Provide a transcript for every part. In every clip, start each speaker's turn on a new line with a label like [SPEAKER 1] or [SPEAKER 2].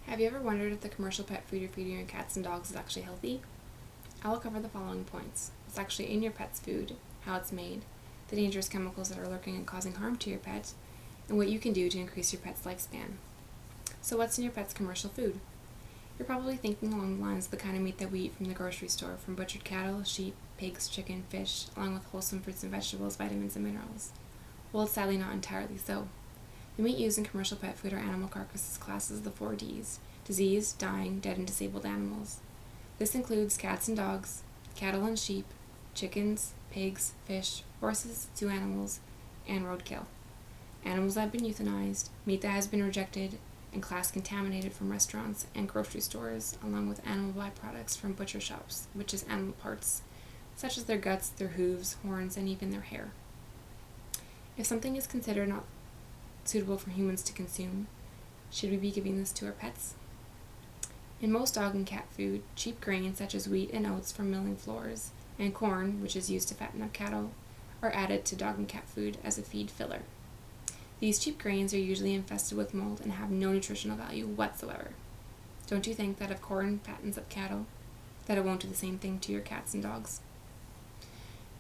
[SPEAKER 1] Have you ever wondered if the commercial pet food you're feeding your cats and dogs is actually healthy? I will cover the following points. What's actually in your pet's food, how it's made, the dangerous chemicals that are lurking and causing harm to your pet, and what you can do to increase your pet's lifespan. So what's in your pet's commercial food? You're probably thinking along the lines of the kind of meat that we eat from the grocery store, from butchered cattle, sheep, pigs, chicken, fish, along with wholesome fruits and vegetables, vitamins, and minerals. Well, it's sadly not entirely so. The meat used in commercial pet food are animal carcasses classed as the 4 Ds: diseased, dying, dead, and disabled animals. This includes cats and dogs, cattle and sheep, chickens, pigs, fish, horses, zoo animals, and roadkill. Animals that have been euthanized, meat that has been rejected and class contaminated from restaurants and grocery stores, along with animal byproducts from butcher shops, which is animal parts, such as their guts, their hooves, horns, and even their hair. If something is considered not suitable for humans to consume, should we be giving this to our pets? In most dog and cat food, cheap grains such as wheat and oats from milling floors, and corn, which is used to fatten up cattle, are added to dog and cat food as a feed filler. These cheap grains are usually infested with mold and have no nutritional value whatsoever. Don't you think that if corn fattens up cattle, that it won't do the same thing to your cats and dogs?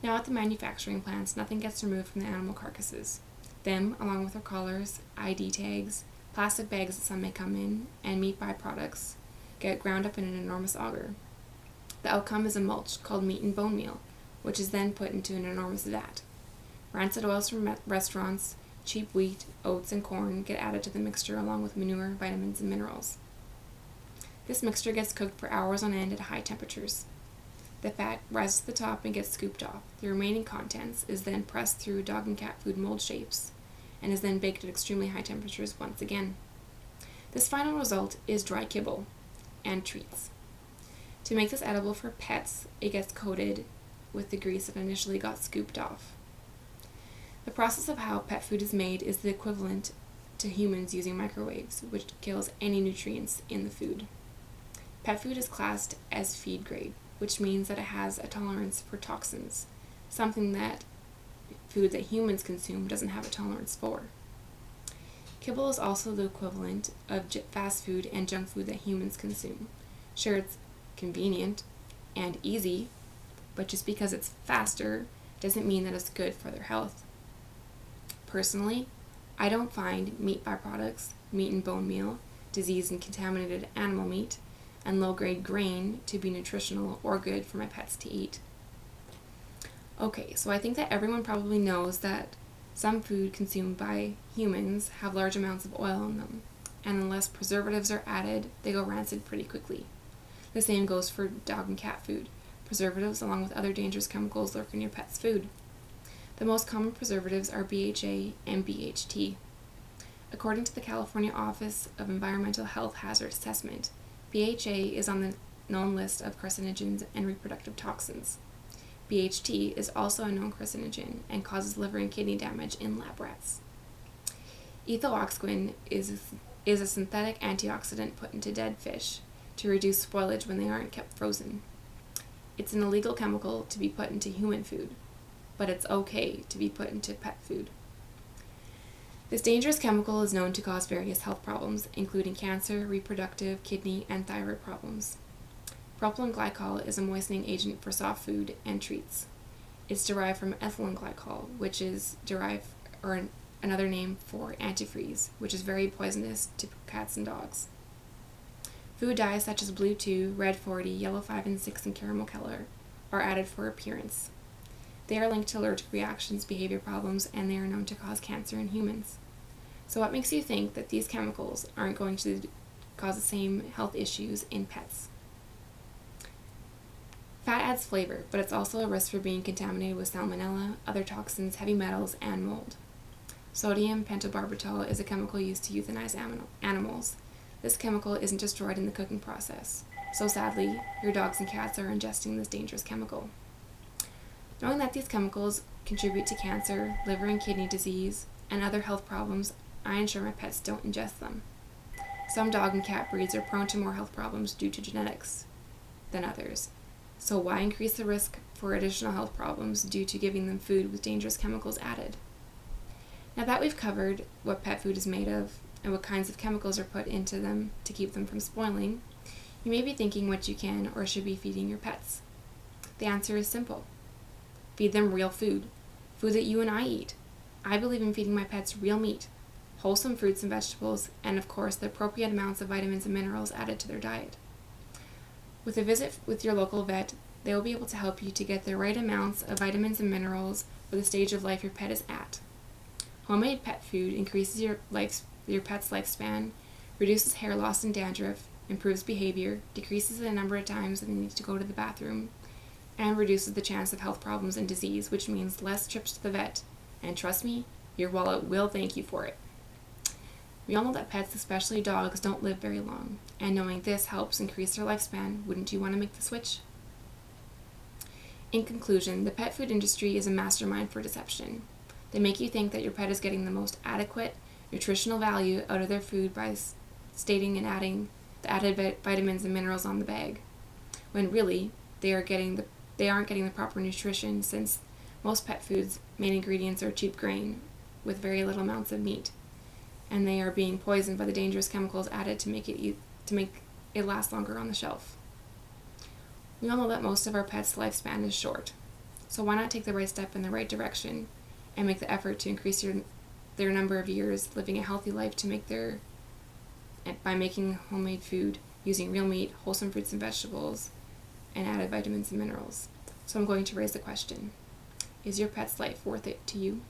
[SPEAKER 1] Now at the manufacturing plants, nothing gets removed from the animal carcasses. Them, along with their collars, ID tags, plastic bags that some may come in, and meat byproducts, get ground up in an enormous auger. The outcome is a mulch called meat and bone meal, which is then put into an enormous vat. Rancid oils from restaurants, cheap wheat, oats, and corn get added to the mixture along with manure, vitamins, and minerals. This mixture gets cooked for hours on end at high temperatures. The fat rises to the top and gets scooped off. The remaining contents is then pressed through dog and cat food mold shapes and is then baked at extremely high temperatures once again. This final result is dry kibble and treats. To make this edible for pets, it gets coated with the grease that initially got scooped off. The process of how pet food is made is the equivalent to humans using microwaves, which kills any nutrients in the food. Pet food is classed as feed grade, which means that it has a tolerance for toxins, something that food that humans consume doesn't have a tolerance for. Kibble is also the equivalent of fast food and junk food that humans consume. Sure, it's convenient and easy, but just because it's faster doesn't mean that it's good for their health. Personally, I don't find meat byproducts, meat and bone meal, diseased and contaminated animal meat, and low-grade grain to be nutritional or good for my pets to eat. Okay, so I think that everyone probably knows that some food consumed by humans have large amounts of oil in them, and unless preservatives are added, they go rancid pretty quickly. The same goes for dog and cat food. Preservatives, along with other dangerous chemicals, lurk in your pet's food. The most common preservatives are BHA and BHT. According to the California Office of Environmental Health Hazard Assessment, BHA is on the known list of carcinogens and reproductive toxins. BHT is also a known carcinogen and causes liver and kidney damage in lab rats. Ethoxyquin is a synthetic antioxidant put into dead fish to reduce spoilage when they aren't kept frozen. It's an illegal chemical to be put into human food, but it's okay to be put into pet food. This dangerous chemical is known to cause various health problems, including cancer, reproductive, kidney, and thyroid problems. Propylene glycol is a moistening agent for soft food and treats. It's derived from ethylene glycol, which is another name for antifreeze, which is very poisonous to cats and dogs. Food dyes such as blue 2, red 40, yellow 5 and 6, and caramel color are added for appearance. They are linked to allergic reactions, behavior problems, and they are known to cause cancer in humans. So what makes you think that these chemicals aren't going to cause the same health issues in pets? Fat adds flavor, but it's also a risk for being contaminated with salmonella, other toxins, heavy metals, and mold. Sodium pentobarbital is a chemical used to euthanize animals. This chemical isn't destroyed in the cooking process, so sadly, your dogs and cats are ingesting this dangerous chemical. Knowing that these chemicals contribute to cancer, liver and kidney disease, and other health problems, I ensure my pets don't ingest them. Some dog and cat breeds are prone to more health problems due to genetics than others. So why increase the risk for additional health problems due to giving them food with dangerous chemicals added? Now that we've covered what pet food is made of, and what kinds of chemicals are put into them to keep them from spoiling, you may be thinking what you can or should be feeding your pets. The answer is simple. Feed them real food, food that you and I eat. I believe in feeding my pets real meat, wholesome fruits and vegetables, and of course the appropriate amounts of vitamins and minerals added to their diet. With a visit with your local vet, they will be able to help you to get the right amounts of vitamins and minerals for the stage of life your pet is at. Homemade pet food increases your pet's lifespan, reduces hair loss and dandruff, improves behavior, decreases the number of times that they need to go to the bathroom, and reduces the chance of health problems and disease, which means less trips to the vet. And trust me, your wallet will thank you for it. We all know that pets, especially dogs, don't live very long, and knowing this helps increase their lifespan. Wouldn't you want to make the switch? In conclusion, the pet food industry is a mastermind for deception. They make you think that your pet is getting the most adequate nutritional value out of their food by stating and adding the added vitamins and minerals on the bag, when really they aren't getting the proper nutrition, since most pet foods' main ingredients are cheap grain with very little amounts of meat, and they are being poisoned by the dangerous chemicals added to make it last longer on the shelf. We all know that most of our pets' lifespan is short, so why not take the right step in the right direction and make the effort to increase their number of years living a healthy life by making homemade food using real meat, wholesome fruits and vegetables, and added vitamins and minerals. So I'm going to raise the question: is your pet's life worth it to you?